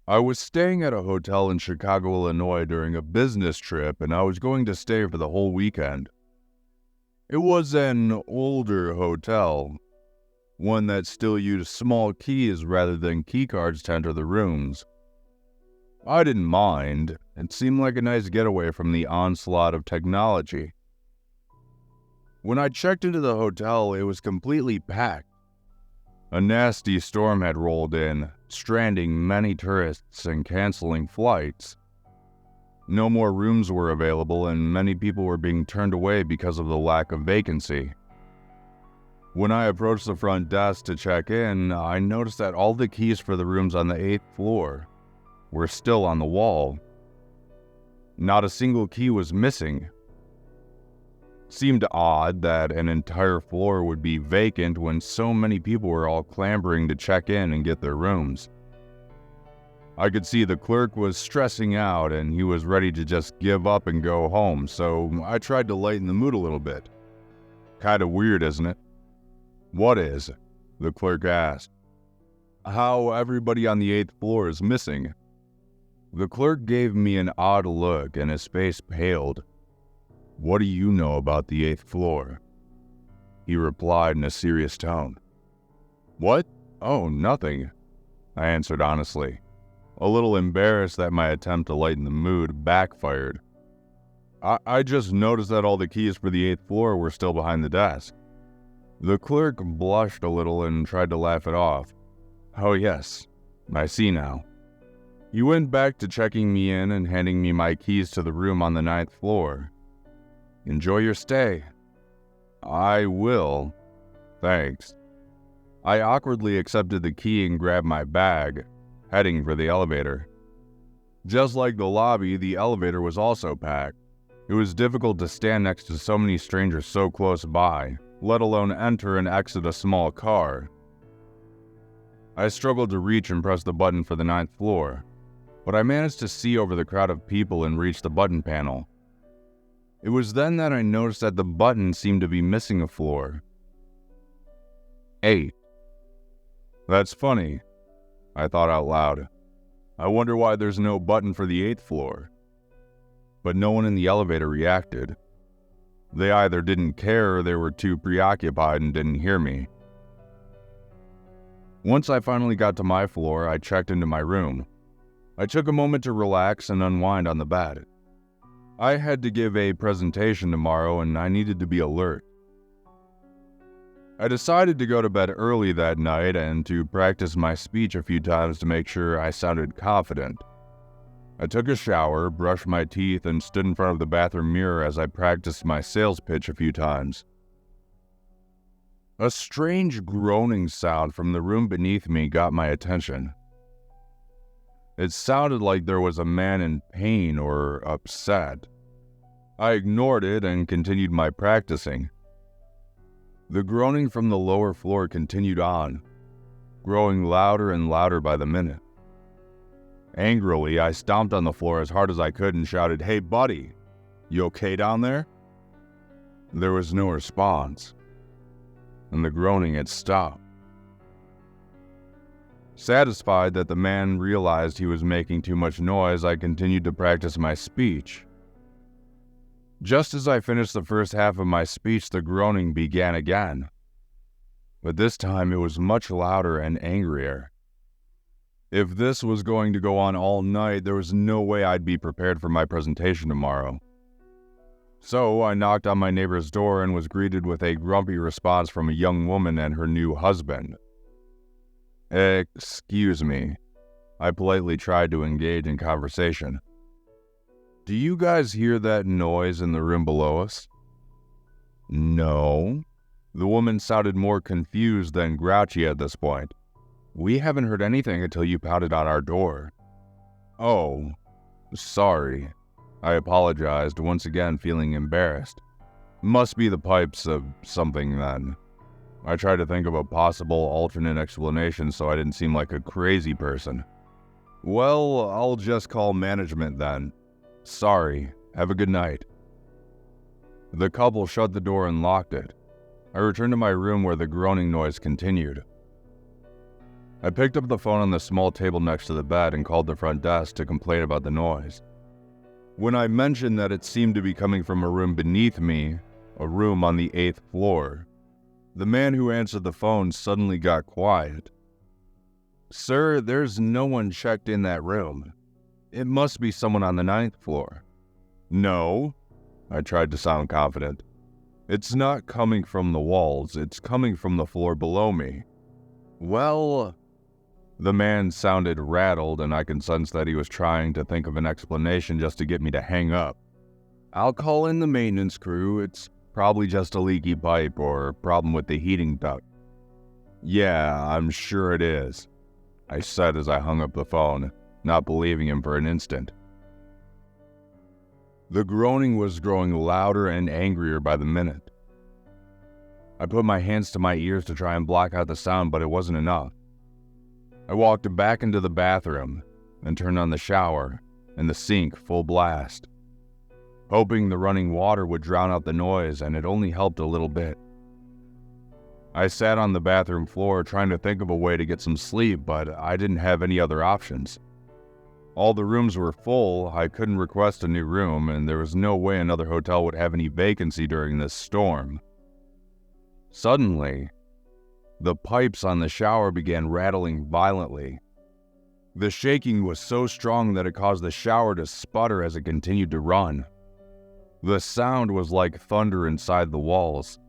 I was staying at a hotel in Chicago, Illinois during a business trip, and I was going to stay for the whole weekend. It was an older hotel, one that still used small keys rather than keycards to enter the rooms. I didn't mind. It seemed like a nice getaway from the onslaught of technology. When I checked into the hotel, it was completely packed. A nasty storm had rolled in, stranding many tourists and canceling flights. No more rooms were available, and many people were being turned away because of the lack of vacancy. When I approached the front desk to check in, I noticed that all the keys for the rooms on the 8th floor were still on the wall. Not a single key was missing. Seemed odd that an entire floor would be vacant when so many people were all clamoring to check in and get their rooms. I could see the clerk was stressing out and he was ready to just give up and go home, so I tried to lighten the mood a little bit. Kinda weird, isn't it? What is? The clerk asked. How everybody on the 8th floor is missing. The clerk gave me an odd look and his face paled. What do you know about the 8th floor? He replied in a serious tone. What? Oh, nothing, I answered honestly, a little embarrassed that my attempt to lighten the mood backfired. I just noticed that all the keys for the 8th floor were still behind the desk. The clerk blushed a little and tried to laugh it off. Oh yes, I see now. He went back to checking me in and handing me my keys to the room on the 9th floor. Enjoy your stay. I will. Thanks. I awkwardly accepted the key and grabbed my bag, heading for the elevator. Just like the lobby, the elevator was also packed. It was difficult to stand next to so many strangers so close by, let alone enter and exit a small car. I struggled to reach and press the button for the 9th floor, but I managed to see over the crowd of people and reach the button panel. It was then that I noticed that the button seemed to be missing a floor. 8. That's funny, I thought out loud. I wonder why there's no button for the 8th floor. But no one in the elevator reacted. They either didn't care or they were too preoccupied and didn't hear me. Once I finally got to my floor, I checked into my room. I took a moment to relax and unwind on the bed. I had to give a presentation tomorrow and I needed to be alert. I decided to go to bed early that night and to practice my speech a few times to make sure I sounded confident. I took a shower, brushed my teeth, and stood in front of the bathroom mirror as I practiced my sales pitch a few times. A strange groaning sound from the room beneath me got my attention. It sounded like there was a man in pain or upset. I ignored it and continued my practicing. The groaning from the lower floor continued on, growing louder and louder by the minute. Angrily, I stomped on the floor as hard as I could and shouted, "Hey buddy, you okay down there?" There was no response, and the groaning had stopped. Satisfied that the man realized he was making too much noise, I continued to practice my speech. Just as I finished the first half of my speech, the groaning began again. But this time it was much louder and angrier. If this was going to go on all night, there was no way I'd be prepared for my presentation tomorrow. So I knocked on my neighbor's door and was greeted with a grumpy response from a young woman and her new husband. Excuse me. I politely tried to engage in conversation. Do you guys hear that noise in the room below us? No. The woman sounded more confused than grouchy at this point. We haven't heard anything until you pounded on our door. Oh, sorry. I apologized, once again feeling embarrassed. Must be the pipes of something then. I tried to think of a possible alternate explanation so I didn't seem like a crazy person. Well, I'll just call management then. Sorry, have a good night. The couple shut the door and locked it. I returned to my room where the groaning noise continued. I picked up the phone on the small table next to the bed and called the front desk to complain about the noise. When I mentioned that it seemed to be coming from a room beneath me, a room on the 8th floor, the man who answered the phone suddenly got quiet. "Sir, there's no one checked in that room. It must be someone on the 9th floor." "No," I tried to sound confident. "It's not coming from the walls, it's coming from the floor below me." "Well," the man sounded rattled, and I could sense that he was trying to think of an explanation just to get me to hang up. "I'll call in the maintenance crew. It's probably just a leaky pipe or a problem with the heating duct." "Yeah, I'm sure it is," I said as I hung up the phone, not believing him for an instant. The groaning was growing louder and angrier by the minute. I put my hands to my ears to try and block out the sound, but it wasn't enough. I walked back into the bathroom and turned on the shower and the sink full blast, hoping the running water would drown out the noise, and it only helped a little bit. I sat on the bathroom floor trying to think of a way to get some sleep, but I didn't have any other options. All the rooms were full, I couldn't request a new room, and there was no way another hotel would have any vacancy during this storm. Suddenly, the pipes on the shower began rattling violently. The shaking was so strong that it caused the shower to sputter as it continued to run. The sound was like thunder inside the walls,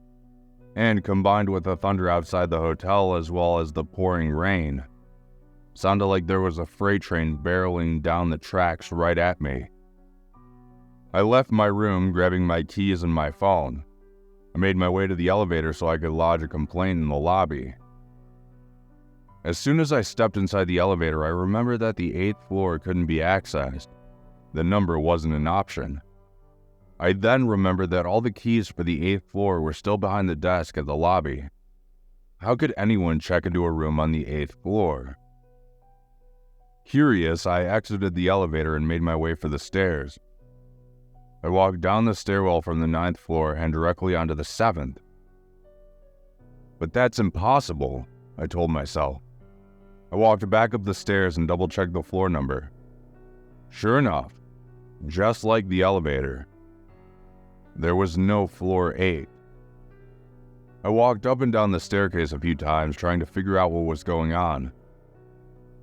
and combined with the thunder outside the hotel as well as the pouring rain, sounded like there was a freight train barreling down the tracks right at me. I left my room, grabbing my keys and my phone. I made my way to the elevator so I could lodge a complaint in the lobby. As soon as I stepped inside the elevator, I remembered that the 8th floor couldn't be accessed. The number wasn't an option. I then remembered that all the keys for the 8th floor were still behind the desk at the lobby. How could anyone check into a room on the 8th floor? Curious, I exited the elevator and made my way for the stairs. I walked down the stairwell from the 9th floor and directly onto the 7th. But that's impossible, I told myself. I walked back up the stairs and double-checked the floor number. Sure enough, just like the elevator, there was no floor 8. I walked up and down the staircase a few times trying to figure out what was going on,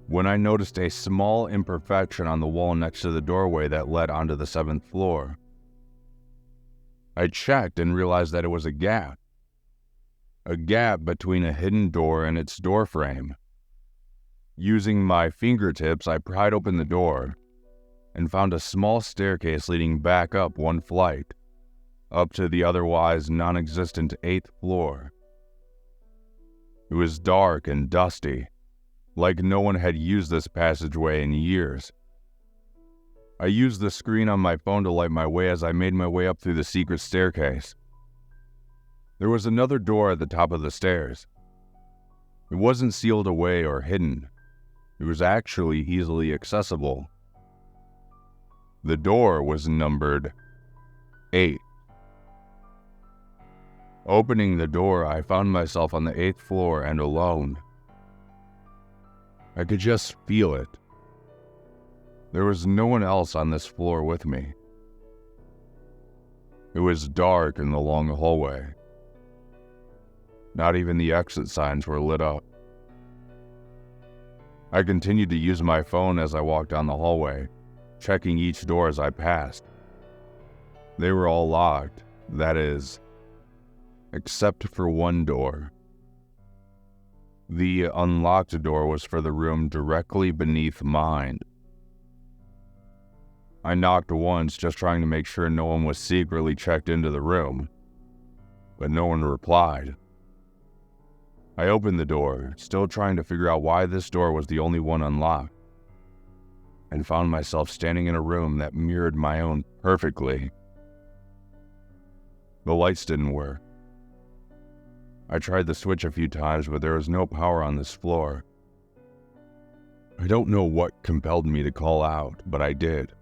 when I noticed a small imperfection on the wall next to the doorway that led onto the 7th floor. I checked and realized that it was a gap between a hidden door and its door frame. Using my fingertips, I pried open the door and found a small staircase leading back up one flight, up to the otherwise non-existent 8th floor. It was dark and dusty, like no one had used this passageway in years. I used the screen on my phone to light my way as I made my way up through the secret staircase. There was another door at the top of the stairs. It wasn't sealed away or hidden. It was actually easily accessible. The door was numbered 8. Opening the door, I found myself on the 8th floor and alone. I could just feel it. There was no one else on this floor with me. It was dark in the long hallway. Not even the exit signs were lit up. I continued to use my phone as I walked down the hallway, checking each door as I passed. They were all locked, that is, except for one door. The unlocked door was for the room directly beneath mine. I knocked once, just trying to make sure no one was secretly checked into the room, but no one replied. I opened the door, still trying to figure out why this door was the only one unlocked, and found myself standing in a room that mirrored my own perfectly. The lights didn't work. I tried the switch a few times, but there was no power on this floor. I don't know what compelled me to call out, but I did.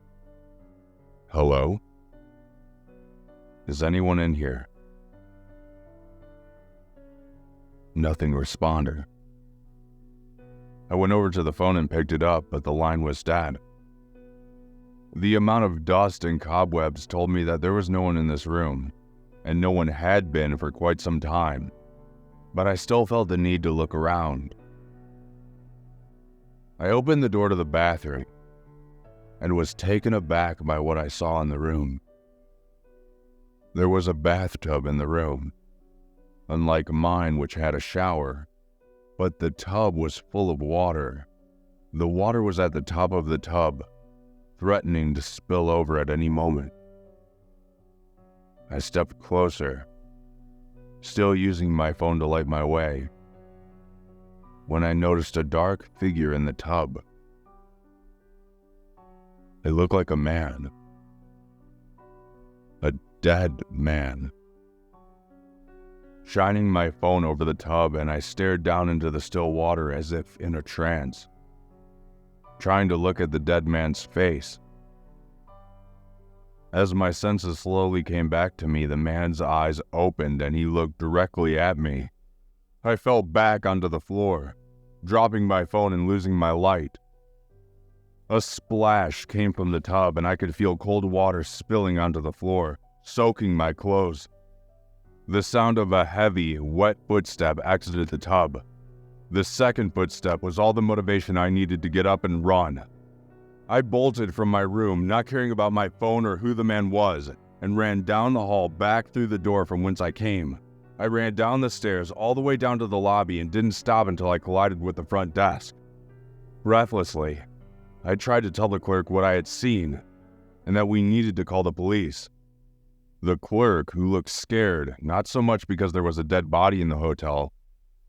Hello? Is anyone in here? Nothing responded. I went over to the phone and picked it up, but the line was dead. The amount of dust and cobwebs told me that there was no one in this room, and no one had been for quite some time, but I still felt the need to look around. I opened the door to the bathroom and was taken aback by what I saw in the room. There was a bathtub in the room, unlike mine which had a shower, but the tub was full of water. The water was at the top of the tub, threatening to spill over at any moment. I stepped closer, still using my phone to light my way, when I noticed a dark figure in the tub. It looked like a man. A dead man. Shining my phone over the tub, and I stared down into the still water as if in a trance, trying to look at the dead man's face. As my senses slowly came back to me, the man's eyes opened and he looked directly at me. I fell back onto the floor, dropping my phone and losing my light. A splash came from the tub and I could feel cold water spilling onto the floor, soaking my clothes. The sound of a heavy, wet footstep exited the tub. The second footstep was all the motivation I needed to get up and run. I bolted from my room, not caring about my phone or who the man was, and ran down the hall back through the door from whence I came. I ran down the stairs all the way down to the lobby and didn't stop until I collided with the front desk. Breathlessly, I tried to tell the clerk what I had seen and that we needed to call the police. The clerk, who looked scared, not so much because there was a dead body in the hotel,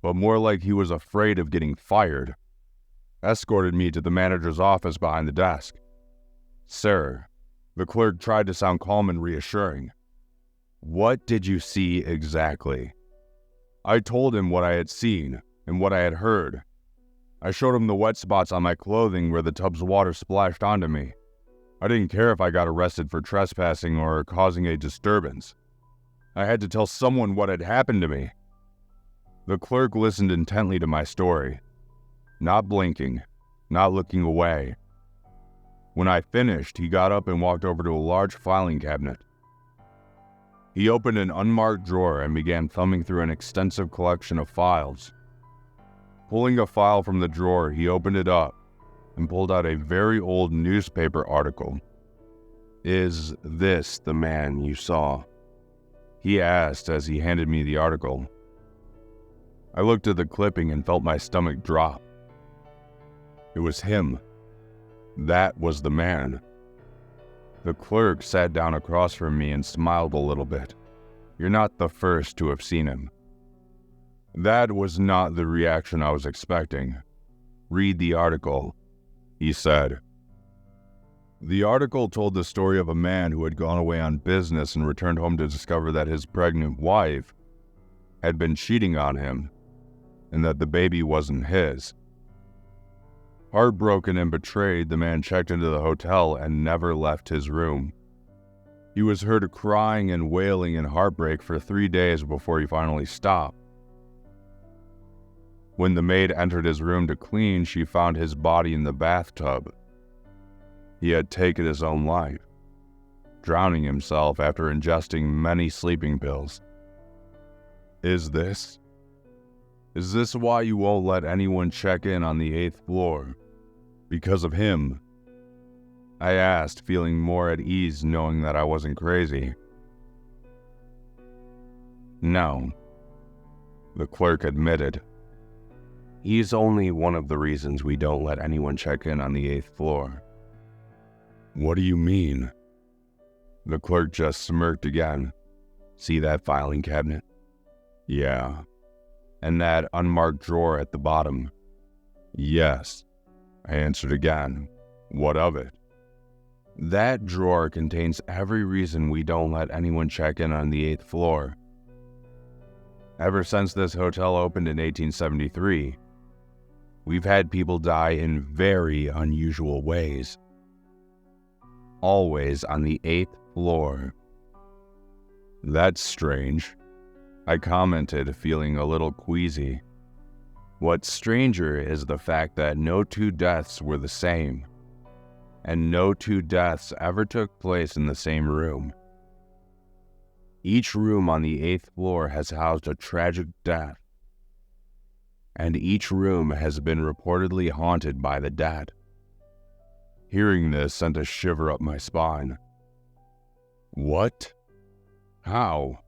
but more like he was afraid of getting fired, escorted me to the manager's office behind the desk. "Sir," the clerk tried to sound calm and reassuring. "What did you see exactly?" I told him what I had seen and what I had heard. I showed him the wet spots on my clothing where the tub's water splashed onto me. I didn't care if I got arrested for trespassing or causing a disturbance. I had to tell someone what had happened to me. The clerk listened intently to my story, not blinking, not looking away. When I finished, he got up and walked over to a large filing cabinet. He opened an unmarked drawer and began thumbing through an extensive collection of files. Pulling a file from the drawer, he opened it up and pulled out a very old newspaper article. "Is this the man you saw?" he asked as he handed me the article. I looked at the clipping and felt my stomach drop. It was him. That was the man. The clerk sat down across from me and smiled a little bit. "You're not the first to have seen him." That was not the reaction I was expecting. "Read the article," he said. The article told the story of a man who had gone away on business and returned home to discover that his pregnant wife had been cheating on him and that the baby wasn't his. Heartbroken and betrayed, the man checked into the hotel and never left his room. He was heard crying and wailing in heartbreak for 3 days before he finally stopped. When the maid entered his room to clean, she found his body in the bathtub. He had taken his own life, drowning himself after ingesting many sleeping pills. Is this why you won't let anyone check in on the 8th floor? Because of him?" I asked, feeling more at ease knowing that I wasn't crazy. "No," the clerk admitted. "He's only one of the reasons we don't let anyone check in on the 8th floor." "What do you mean?" The clerk just smirked again. "See that filing cabinet?" "Yeah." "And that unmarked drawer at the bottom?" "Yes," I answered again. "What of it?" "That drawer contains every reason we don't let anyone check in on the 8th floor. Ever since this hotel opened in 1873, we've had people die in very unusual ways. Always on the 8th floor." "That's strange," I commented, feeling a little queasy. What's stranger is the fact that no two deaths were the same, and no two deaths ever took place in the same room. Each room on the 8th floor has housed a tragic death, and each room has been reportedly haunted by the dead. Hearing this sent a shiver up my spine. What? How?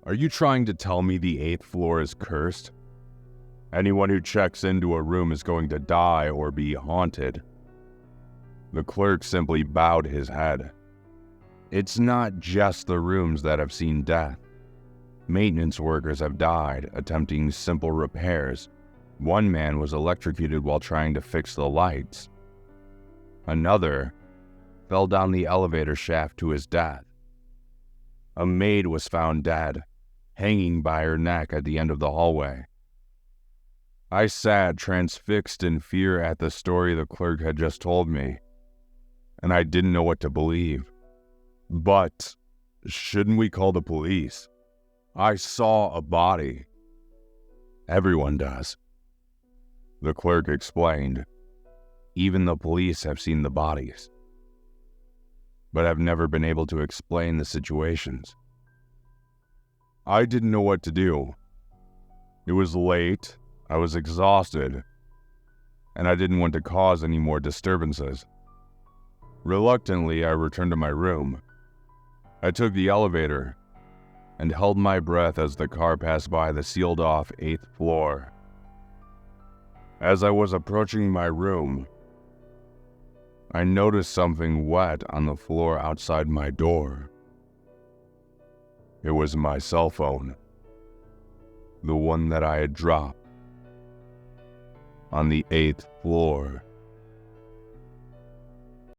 Are you trying to tell me the 8th floor is cursed? Anyone who checks into a room is going to die or be haunted. The clerk simply bowed his head. It's not just the rooms that have seen death. Maintenance workers have died attempting simple repairs. One man was electrocuted while trying to fix the lights. Another fell down the elevator shaft to his death. A maid was found dead, hanging by her neck at the end of the hallway. I sat transfixed in fear at the story the clerk had just told me, and I didn't know what to believe. But shouldn't we call the police? I saw a body. Everyone does. The clerk explained. Even the police have seen the bodies, but have never been able to explain the situations. I didn't know what to do. It was late, I was exhausted, and I didn't want to cause any more disturbances. Reluctantly, I returned to my room. I took the elevator and held my breath as the car passed by the sealed-off 8th floor. As I was approaching my room, I noticed something wet on the floor outside my door. It was my cell phone, the one that I had dropped on the 8th floor.